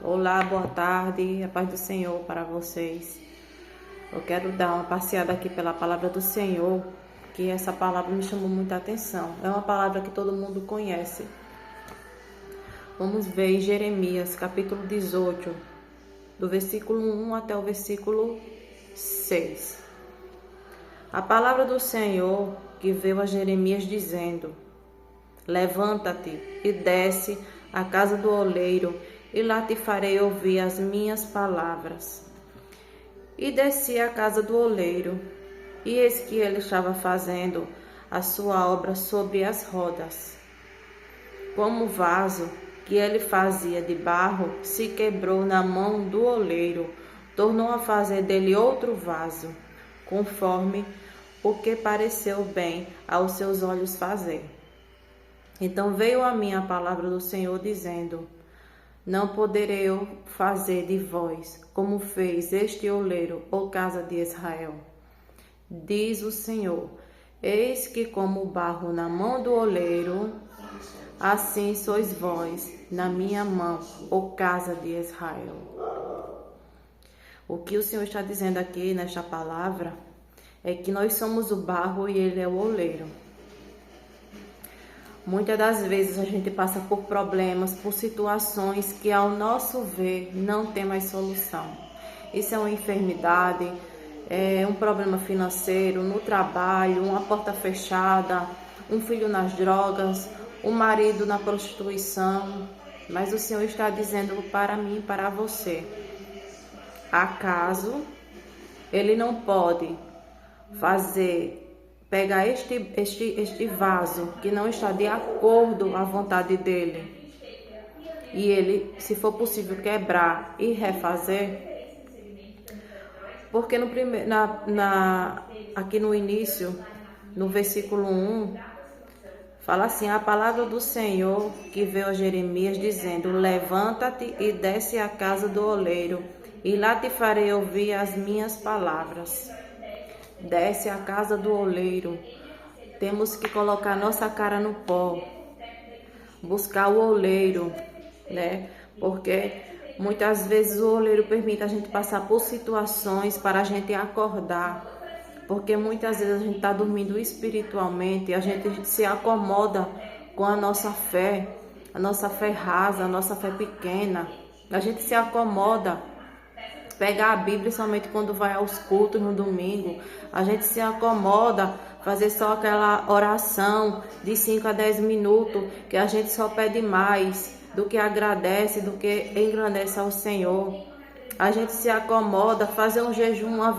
Olá, boa tarde, a paz do Senhor para vocês. Eu quero dar uma passeada aqui pela palavra do Senhor, que essa palavra me chamou muita atenção. É uma palavra que todo mundo conhece. Vamos ver em Jeremias, capítulo 18, do versículo 1 até o versículo 6. A palavra do Senhor que veio a Jeremias dizendo: Levanta-te e desce à casa do oleiro, e lá te farei ouvir as minhas palavras. E desci à casa do oleiro, e eis que ele estava fazendo a sua obra sobre as rodas. Como o vaso que ele fazia de barro se quebrou na mão do oleiro, tornou a fazer dele outro vaso, conforme o que pareceu bem aos seus olhos fazer. Então veio a mim a palavra do Senhor dizendo: Não poderei eu fazer de vós como fez este oleiro, ó casa de Israel. Diz o Senhor: Eis que como o barro na mão do oleiro, assim sois vós na minha mão, ó casa de Israel. O que o Senhor está dizendo aqui nesta palavra é que nós somos o barro e ele é o oleiro. Muitas das vezes a gente passa por problemas, por situações que ao nosso ver não tem mais solução. Isso é uma enfermidade, é um problema financeiro, no trabalho, uma porta fechada, um filho nas drogas, um marido na prostituição. Mas o Senhor está dizendo para mim e para você: acaso Ele não pode pegar este vaso que não está de acordo à vontade dele, e ele, se for possível, quebrar e refazer? Porque aqui no início, no versículo 1, fala assim: a palavra do Senhor que veio a Jeremias dizendo: Levanta-te e desce à casa do oleiro, e lá te farei ouvir as minhas palavras. Desce à casa do oleiro. Temos que colocar nossa cara no pó, buscar o oleiro, né? Porque muitas vezes o oleiro permite a gente passar por situações para a gente acordar. Porque muitas vezes a gente está dormindo espiritualmente e a gente se acomoda com a nossa fé rasa, a nossa fé pequena. A gente se acomoda pegar a Bíblia somente quando vai aos cultos no domingo. A gente se acomoda fazer só aquela oração de 5 a 10 minutos, que a gente só pede mais do que agradece, do que engrandece ao Senhor. A gente se acomoda fazer um jejum uma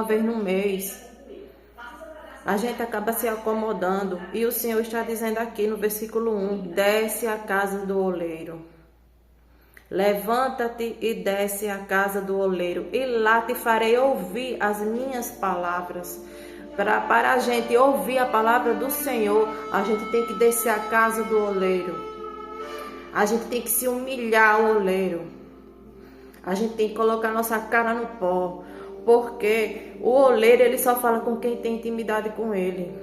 vez no mês. A gente acaba se acomodando. E o Senhor está dizendo aqui no versículo 1: Desce à casa do oleiro. Levanta-te e desce à casa do oleiro, e lá te farei ouvir as minhas palavras. Para a gente ouvir a palavra do Senhor, a gente tem que descer à casa do oleiro. A gente tem que se humilhar ao oleiro. A gente tem que colocar nossa cara no pó, porque o oleiro, ele só fala com quem tem intimidade com ele.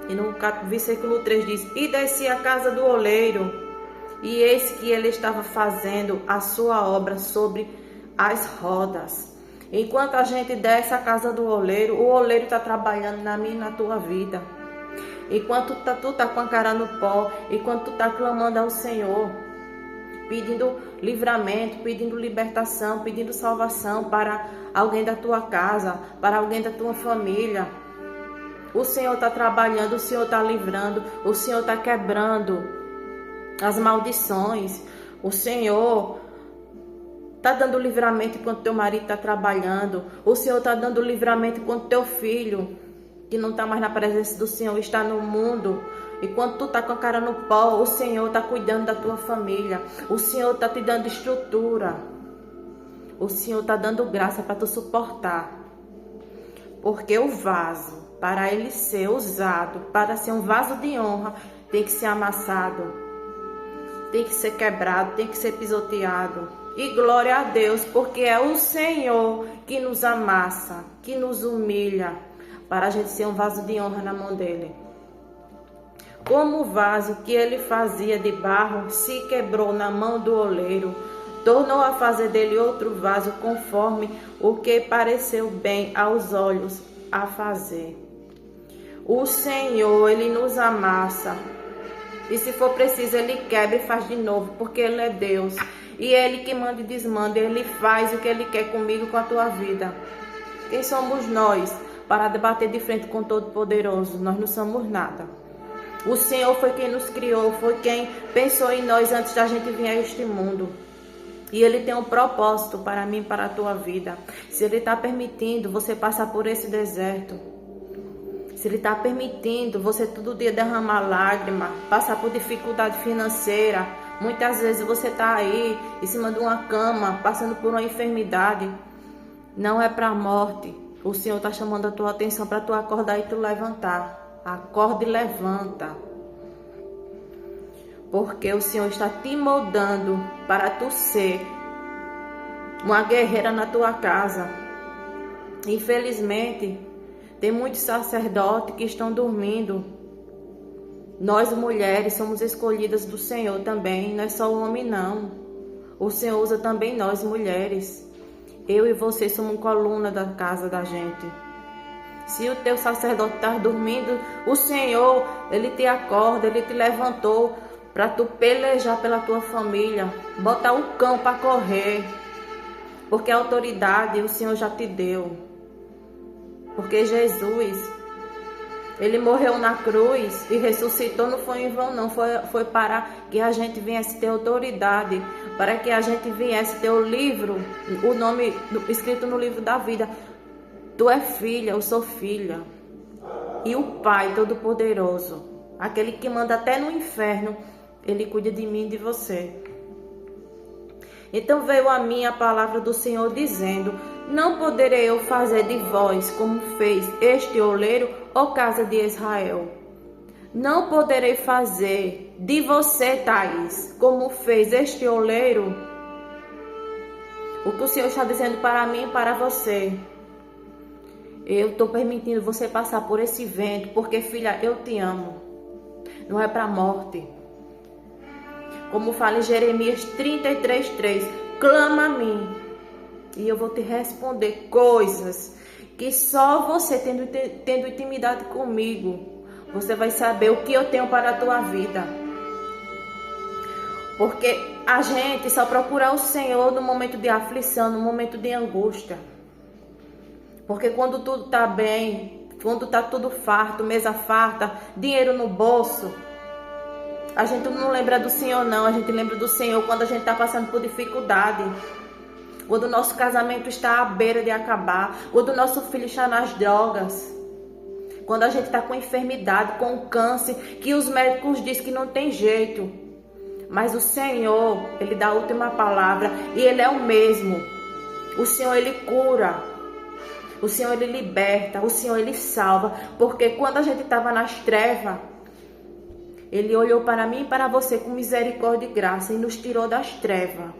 E no versículo 3 diz: E desci à casa do oleiro, e eis que ele estava fazendo a sua obra sobre as rodas. Enquanto a gente desce à casa do oleiro, o oleiro está trabalhando na minha e na tua vida. Enquanto tu tá com a cara no pó, enquanto tu tá clamando ao Senhor, pedindo livramento, pedindo libertação, pedindo salvação para alguém da tua casa, para alguém da tua família, o Senhor está trabalhando, o Senhor está livrando, o Senhor está quebrando as maldições. O Senhor está dando livramento enquanto teu marido está trabalhando. O Senhor está dando livramento enquanto teu filho, que não está mais na presença do Senhor, está no mundo. Enquanto tu está com a cara no pó, o Senhor está cuidando da tua família. O Senhor está te dando estrutura. O Senhor está dando graça para tu suportar. Porque o vaso, para ele ser usado, para ser um vaso de honra, tem que ser amassado, tem que ser quebrado, tem que ser pisoteado. E glória a Deus, porque é o Senhor que nos amassa, que nos humilha, para a gente ser um vaso de honra na mão dele. Como o vaso que ele fazia de barro se quebrou na mão do oleiro, tornou a fazer dele outro vaso conforme o que pareceu bem aos olhos a fazer. O Senhor, Ele nos amassa. E se for preciso, Ele quebra e faz de novo, porque Ele é Deus. E Ele que manda e desmanda, Ele faz o que Ele quer comigo, com a tua vida. Quem somos nós para debater de frente com o Todo-Poderoso? Nós não somos nada. O Senhor foi quem nos criou, foi quem pensou em nós antes da gente vir a este mundo. E Ele tem um propósito para mim, para a tua vida. Se Ele está permitindo você passar por esse deserto, se Ele está permitindo você todo dia derramar lágrima, passar por dificuldade financeira, muitas vezes você está aí em cima de uma cama, passando por uma enfermidade, não é para a morte. O Senhor está chamando a tua atenção para tu acordar e tu levantar. Acorda e levanta. Porque o Senhor está te moldando para tu ser uma guerreira na tua casa. Infelizmente, tem muitos sacerdotes que estão dormindo. Nós mulheres somos escolhidas do Senhor também, não é só o homem não. O Senhor usa também nós mulheres. Eu e você somos coluna da casa da gente. Se o teu sacerdote está dormindo, o Senhor, Ele te acorda, Ele te levantou para tu pelejar pela tua família, botar o cão para correr, porque a autoridade o Senhor já te deu. Porque Jesus, Ele morreu na cruz e ressuscitou, não foi em vão não, foi para que a gente viesse ter autoridade, para que a gente viesse ter o livro, o nome escrito no livro da vida. Tu é filha, eu sou filha. E o Pai Todo-Poderoso, aquele que manda até no inferno, Ele cuida de mim e de você. Então veio a mim a palavra do Senhor dizendo: não poderei eu fazer de vós como fez este oleiro, ó casa de Israel. Não poderei fazer de você, Thaís, como fez este oleiro. O que o Senhor está dizendo para mim e para você: eu estou permitindo você passar por esse vento, porque, filha, eu te amo. Não é para a morte. Como fala em Jeremias 33:3, clama a mim e eu vou te responder coisas que só você tendo intimidade comigo, você vai saber o que eu tenho para a tua vida. Porque a gente só procura o Senhor no momento de aflição, no momento de angústia. Porque quando tudo está bem, quando está tudo farto, mesa farta, dinheiro no bolso, a gente não lembra do Senhor não, a gente lembra do Senhor quando a gente está passando por dificuldade. Quando o nosso casamento está à beira de acabar, quando o nosso filho está nas drogas, quando a gente está com enfermidade, com câncer, que os médicos dizem que não tem jeito. Mas o Senhor, Ele dá a última palavra e Ele é o mesmo. O Senhor, Ele cura. O Senhor, Ele liberta. O Senhor, Ele salva. Porque quando a gente estava nas trevas, Ele olhou para mim e para você com misericórdia e graça e nos tirou das trevas.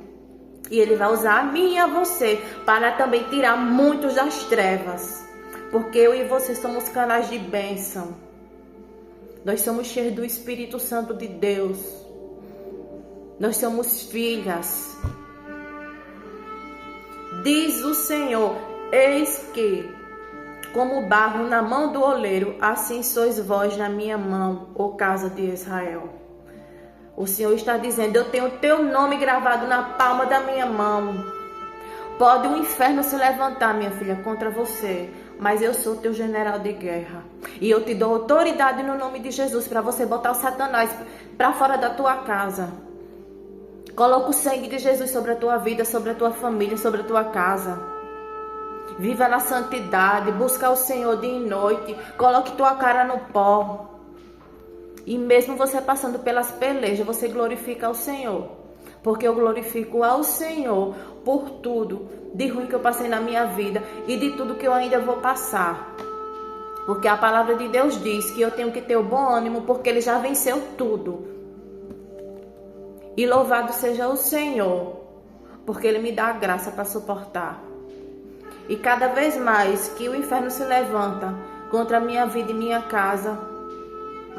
E Ele vai usar a mim e a você para também tirar muitos das trevas. Porque eu e você somos canais de bênção. Nós somos cheios do Espírito Santo de Deus. Nós somos filhas. Diz o Senhor: eis que, como barro na mão do oleiro, assim sois vós na minha mão, ó casa de Israel. O Senhor está dizendo: eu tenho o teu nome gravado na palma da minha mão. Pode o inferno se levantar, minha filha, contra você, mas eu sou teu general de guerra. E eu te dou autoridade no nome de Jesus para você botar o Satanás para fora da tua casa. Coloca o sangue de Jesus sobre a tua vida, sobre a tua família, sobre a tua casa. Viva na santidade, busca o Senhor dia e noite. Coloque tua cara no pó. E mesmo você passando pelas pelejas, você glorifica ao Senhor. Porque eu glorifico ao Senhor por tudo de ruim que eu passei na minha vida e de tudo que eu ainda vou passar. Porque a palavra de Deus diz que eu tenho que ter o bom ânimo, porque Ele já venceu tudo. E louvado seja o Senhor, porque Ele me dá a graça para suportar. E cada vez mais que o inferno se levanta contra a minha vida e minha casa,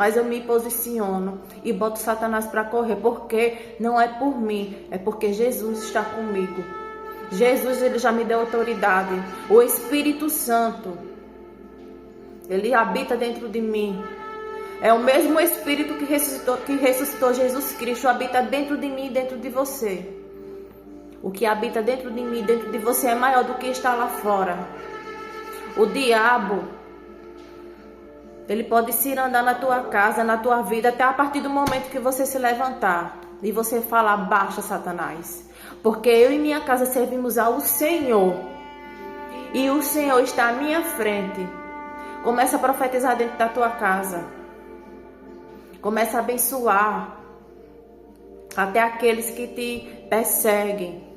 mas eu me posiciono e boto Satanás para correr, porque não é por mim, é porque Jesus está comigo. Jesus, ele já me deu autoridade. O Espírito Santo, ele habita dentro de mim. É o mesmo Espírito que ressuscitou Jesus Cristo, habita dentro de mim e dentro de você. O que habita dentro de mim e dentro de você é maior do que está lá fora. O diabo, ele pode se andar na tua casa, na tua vida, até a partir do momento que você se levantar e você falar: baixa, Satanás, porque eu e minha casa servimos ao Senhor e o Senhor está à minha frente. Começa a profetizar dentro da tua casa. Começa a abençoar até aqueles que te perseguem.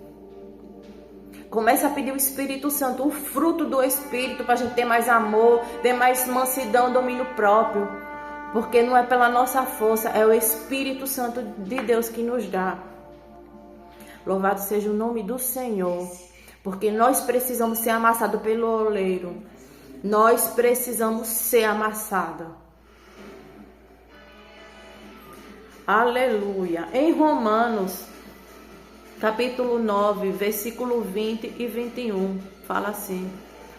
Começa a pedir o Espírito Santo, o fruto do Espírito, para a gente ter mais amor, ter mais mansidão, domínio próprio. Porque não é pela nossa força, é o Espírito Santo de Deus que nos dá. Louvado seja o nome do Senhor. Porque nós precisamos ser amassados pelo oleiro. Nós precisamos ser amassados. Aleluia. Em Romanos, capítulo 9, versículo 20 e 21, fala assim: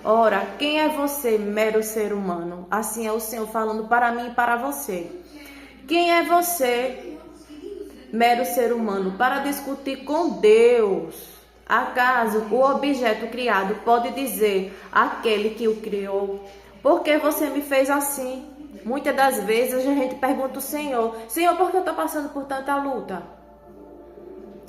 ora, quem é você, mero ser humano? Assim é o Senhor falando para mim e para você. Quem é você, mero ser humano, para discutir com Deus? Acaso o objeto criado pode dizer àquele que o criou: por que você me fez assim? Muitas das vezes a gente pergunta ao Senhor: Senhor, por que eu estou passando por tanta luta?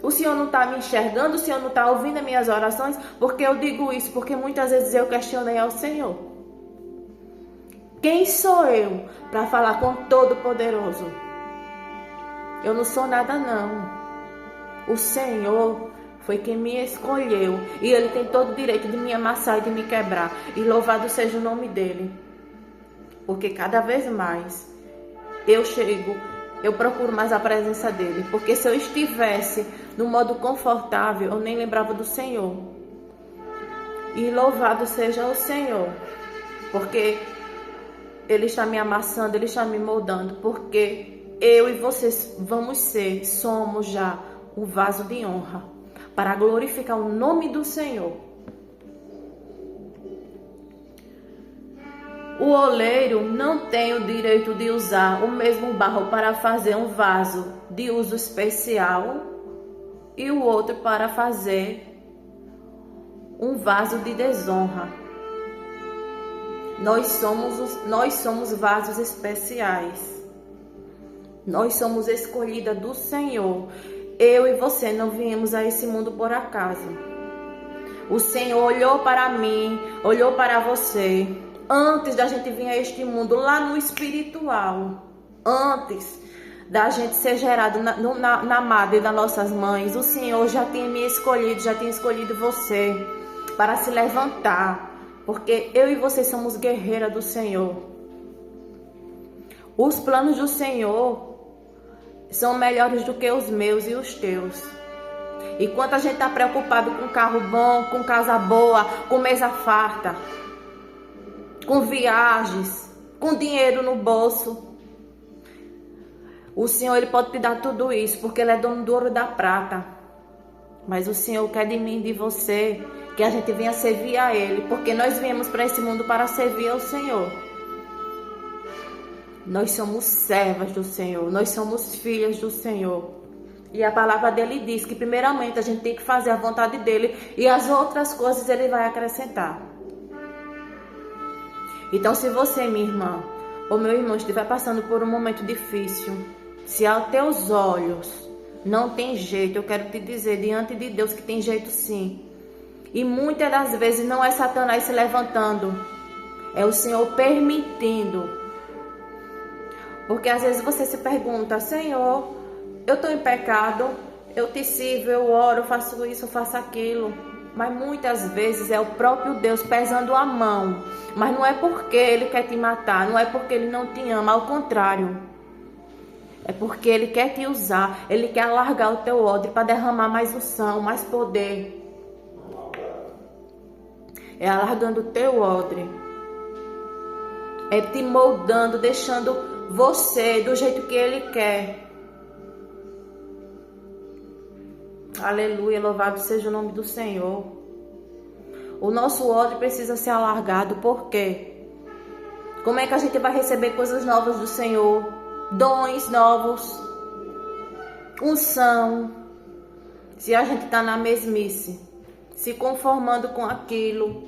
O Senhor não está me enxergando? O Senhor não está ouvindo as minhas orações? Porque eu digo isso? Porque muitas vezes eu questionei ao Senhor. Quem sou eu para falar com o Todo-Poderoso? Eu não sou nada, não. O Senhor foi quem me escolheu. E Ele tem todo o direito de me amassar e de me quebrar. E louvado seja o nome dEle. Porque cada vez mais eu procuro mais a presença dEle. Porque se eu estivesse no modo confortável, eu nem lembrava do Senhor. E louvado seja o Senhor. Porque Ele está me amassando, Ele está me moldando. Porque eu e vocês somos já o vaso de honra para glorificar o nome do Senhor. O oleiro não tem o direito de usar o mesmo barro para fazer um vaso de uso especial e o outro para fazer um vaso de desonra. Nós somos vasos especiais. Nós somos escolhida do Senhor. Eu e você não viemos a esse mundo por acaso. O Senhor olhou para mim, olhou para você. Antes da gente vir a este mundo, lá no espiritual, antes da gente ser gerado na madre das nossas mães, o Senhor já tinha me escolhido, já tinha escolhido você para se levantar, porque eu e você somos guerreiras do Senhor. Os planos do Senhor são melhores do que os meus e os teus. Enquanto a gente está preocupado com carro bom, com casa boa, com mesa farta, com viagens, com dinheiro no bolso, o Senhor, Ele pode te dar tudo isso, porque Ele é dono do ouro e da prata. Mas o Senhor quer de mim e de você que a gente venha servir a Ele, porque nós viemos para esse mundo para servir ao Senhor. Nós somos servas do Senhor, nós somos filhas do Senhor. E a palavra dele diz que primeiramente a gente tem que fazer a vontade dele e as outras coisas Ele vai acrescentar. Então, se você, minha irmã, ou meu irmão, estiver passando por um momento difícil, se aos teus olhos não tem jeito, eu quero te dizer diante de Deus que tem jeito sim. E muitas das vezes não é Satanás se levantando, é o Senhor permitindo. Porque às vezes você se pergunta: Senhor, eu estou em pecado, eu te sirvo, eu oro, eu faço isso, eu faço aquilo. Mas muitas vezes é o próprio Deus pesando a mão. Mas não é porque Ele quer te matar, não é porque Ele não te ama, ao contrário. É porque Ele quer te usar, Ele quer alargar o teu odre para derramar mais unção, mais poder. É alargando o teu odre. É te moldando, deixando você do jeito que Ele quer. Aleluia, louvado seja o nome do Senhor. O nosso ódio precisa ser alargado, por quê? Como é que a gente vai receber coisas novas do Senhor? Dons novos, unção, se a gente está na mesmice, se conformando com aquilo.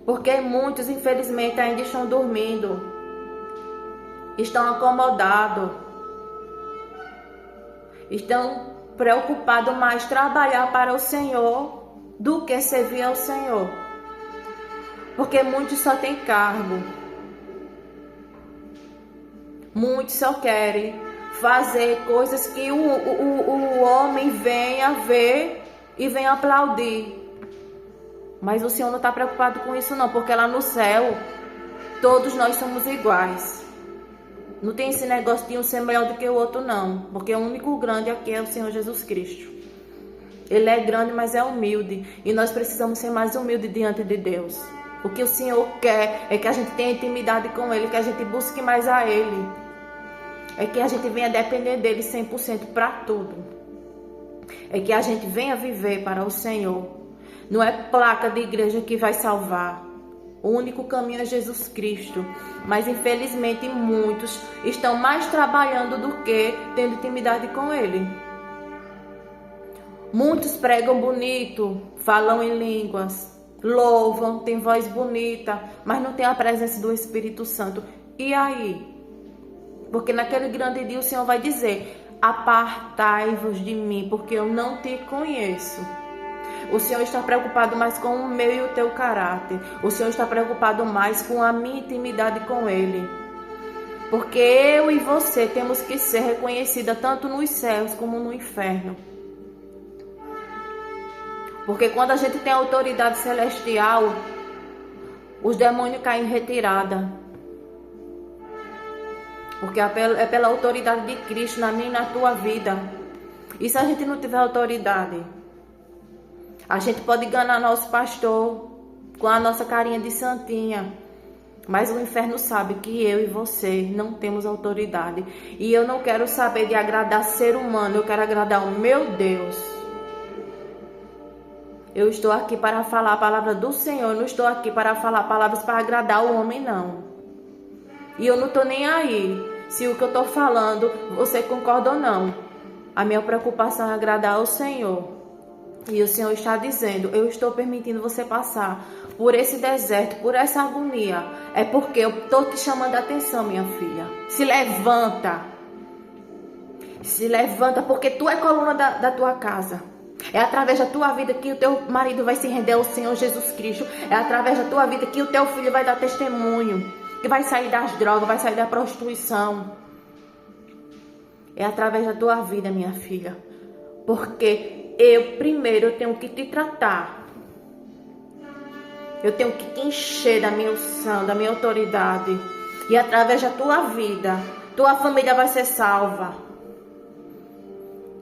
Porque muitos, infelizmente, ainda estão dormindo, estão acomodados, estão preocupados mais trabalhar para o Senhor do que servir ao Senhor. Porque muitos só têm cargo, muitos só querem fazer coisas que o homem venha ver e venha aplaudir. Mas o Senhor não está preocupado com isso não, porque lá no céu todos nós somos iguais. Não tem esse negócio de um ser melhor do que o outro não, porque o único grande aqui é o Senhor Jesus Cristo. Ele é grande, mas é humilde, e nós precisamos ser mais humildes diante de Deus. O que o Senhor quer é que a gente tenha intimidade com Ele, que a gente busque mais a Ele. É que a gente venha depender dele 100% para tudo. É que a gente venha viver para o Senhor. Não é placa de igreja que vai salvar. O único caminho é Jesus Cristo. Mas infelizmente muitos estão mais trabalhando do que tendo intimidade com Ele. Muitos pregam bonito, falam em línguas, louvam, têm voz bonita, mas não tem a presença do Espírito Santo. E aí? Porque naquele grande dia o Senhor vai dizer: apartai-vos de mim, porque eu não te conheço. O Senhor está preocupado mais com o meu e o teu caráter. O Senhor está preocupado mais com a minha intimidade com Ele. Porque eu e você temos que ser reconhecida tanto nos céus como no inferno. Porque quando a gente tem autoridade celestial, os demônios caem em retirada. Porque é pela autoridade de Cristo na minha e na tua vida. E se a gente não tiver autoridade? A gente pode enganar nosso pastor com a nossa carinha de santinha. Mas o inferno sabe que eu e você não temos autoridade. E eu não quero saber de agradar ser humano. Eu quero agradar o meu Deus. Eu estou aqui para falar a palavra do Senhor. Eu não estou aqui para falar palavras para agradar o homem, não. E eu não estou nem aí se o que eu estou falando você concorda ou não. A minha preocupação é agradar ao Senhor. E o Senhor está dizendo: eu estou permitindo você passar por esse deserto, por essa agonia. É porque eu estou te chamando a atenção, minha filha. Se levanta. Se levanta, porque tu é coluna da tua casa. É através da tua vida que o teu marido vai se render ao Senhor Jesus Cristo. É através da tua vida que o teu filho vai dar testemunho. Que vai sair das drogas, vai sair da prostituição. É através da tua vida, minha filha. Porque eu primeiro tenho que te tratar. Eu tenho que te encher da minha unção, da minha autoridade. E através da tua vida, tua família vai ser salva.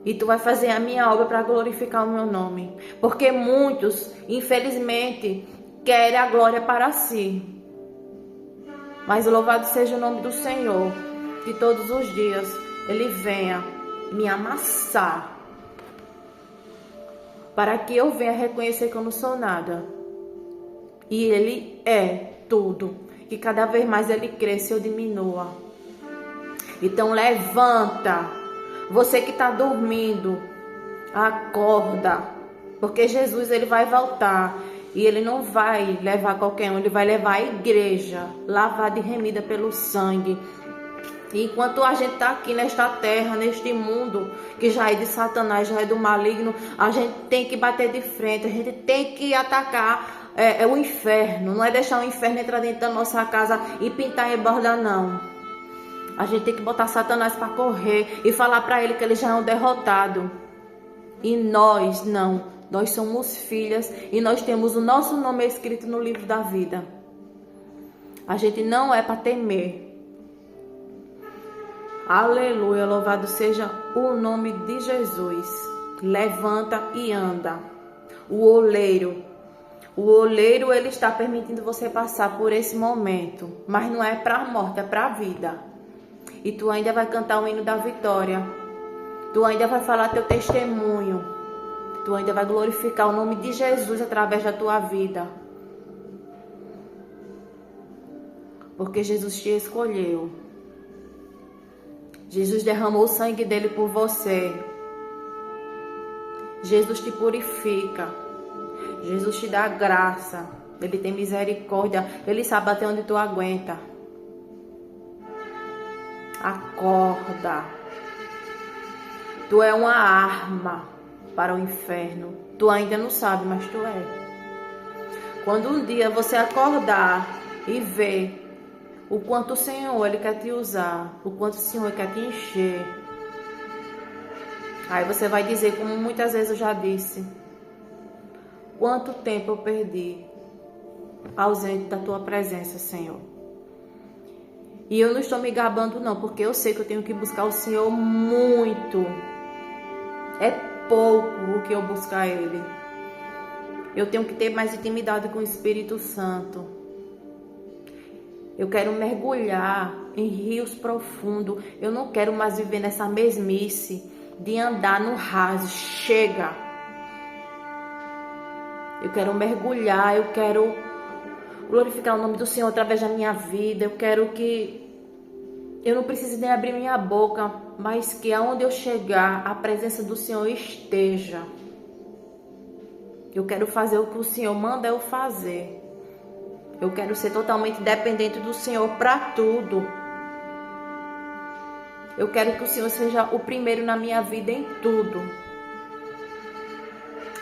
E tu vai fazer a minha obra para glorificar o meu nome. Porque muitos, infelizmente, querem a glória para si. Mas louvado seja o nome do Senhor, que todos os dias Ele venha me amassar, para que eu venha reconhecer que eu não sou nada. E Ele é tudo, que cada vez mais Ele cresça e eu diminua. Então levanta, você que está dormindo, acorda, porque Jesus Ele vai voltar. E Ele não vai levar qualquer um, Ele vai levar a igreja, lavada e remida pelo sangue. E enquanto a gente está aqui nesta terra, neste mundo, que já é de Satanás, já é do maligno, a gente tem que bater de frente, a gente tem que atacar o inferno. Não é deixar o inferno entrar dentro da nossa casa e pintar e bordar, não. A gente tem que botar Satanás para correr e falar para ele que ele já é um derrotado. E nós não. Nós somos filhas e nós temos o nosso nome escrito no livro da vida. A gente não é para temer. Aleluia, louvado seja o nome de Jesus. Levanta e anda. O oleiro O oleiro, ele está permitindo você passar por esse momento, mas não é para a morte, é para a vida. E tu ainda vai cantar o hino da vitória. Tu ainda vai falar teu testemunho. Tu ainda vai glorificar o nome de Jesus através da tua vida. Porque Jesus te escolheu. Jesus derramou o sangue dele por você. Jesus te purifica. Jesus te dá graça. Ele tem misericórdia. Ele sabe até onde tu aguenta. Acorda. Tu é uma arma para o inferno. Tu ainda não sabe, mas tu é. Quando um dia você acordar e ver o quanto o Senhor ele quer te usar, o quanto o Senhor quer te encher, aí você vai dizer, como muitas vezes eu já disse, quanto tempo eu perdi ausente da tua presença, Senhor. E eu não estou me gabando não, porque eu sei que eu tenho que buscar o Senhor muito. É pouco o que eu buscar Ele. Eu tenho que ter mais intimidade com o Espírito Santo. Eu quero mergulhar em rios profundos. Eu não quero mais viver nessa mesmice de andar no raso. Chega! Eu quero mergulhar, eu quero glorificar o nome do Senhor através da minha vida. Eu quero que eu não precise nem abrir minha boca, mas que aonde eu chegar, a presença do Senhor esteja. Eu quero fazer o que o Senhor manda eu fazer. Eu quero ser totalmente dependente do Senhor para tudo. Eu quero que o Senhor seja o primeiro na minha vida em tudo.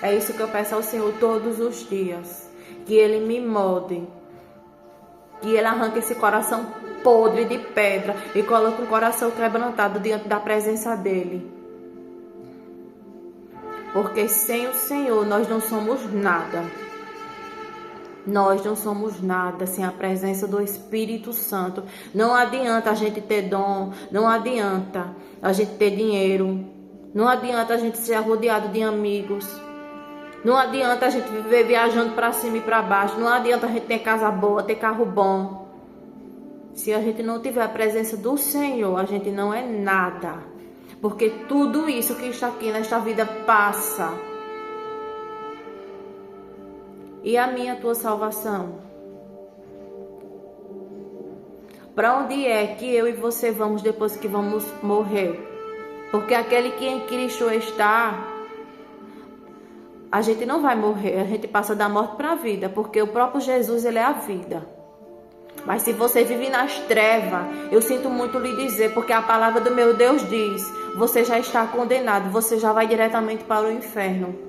É isso que eu peço ao Senhor todos os dias. Que Ele me molde. Que Ele arranque esse coração podre de pedra e coloque um coração quebrantado diante da presença dEle. Porque sem o Senhor nós não somos nada. Nós não somos nada sem a presença do Espírito Santo. Não adianta a gente ter dom, não adianta a gente ter dinheiro, não adianta a gente ser rodeado de amigos, não adianta a gente viver viajando para cima e para baixo, não adianta a gente ter casa boa, ter carro bom. Se a gente não tiver a presença do Senhor, a gente não é nada. Porque tudo isso que está aqui nesta vida passa. E a minha, tua salvação? Para onde é que eu e você vamos depois que vamos morrer? Porque aquele que em Cristo está, a gente não vai morrer, a gente passa da morte para a vida, porque o próprio Jesus, ele é a vida. Mas se você vive nas trevas, eu sinto muito lhe dizer, porque a palavra do meu Deus diz, você já está condenado, você já vai diretamente para o inferno.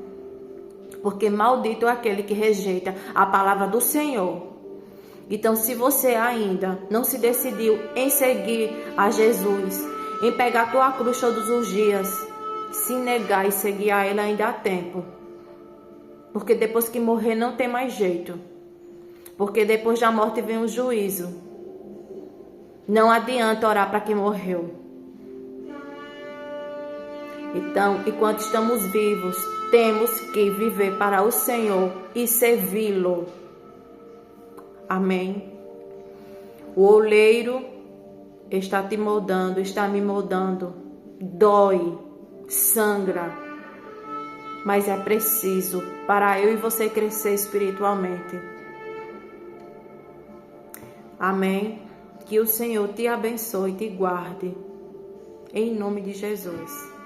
Porque maldito é aquele que rejeita a palavra do Senhor. Então, se você ainda não se decidiu em seguir a Jesus, em pegar a tua cruz todos os dias, se negar e seguir a Ele, ainda há tempo. Porque depois que morrer não tem mais jeito. Porque depois da morte vem o juízo. Não adianta orar para quem morreu. Então, enquanto estamos vivos, temos que viver para o Senhor e servi-lo. Amém? O oleiro está te moldando, está me moldando. Dói, sangra. Mas é preciso para eu e você crescer espiritualmente. Amém? Que o Senhor te abençoe e te guarde. Em nome de Jesus.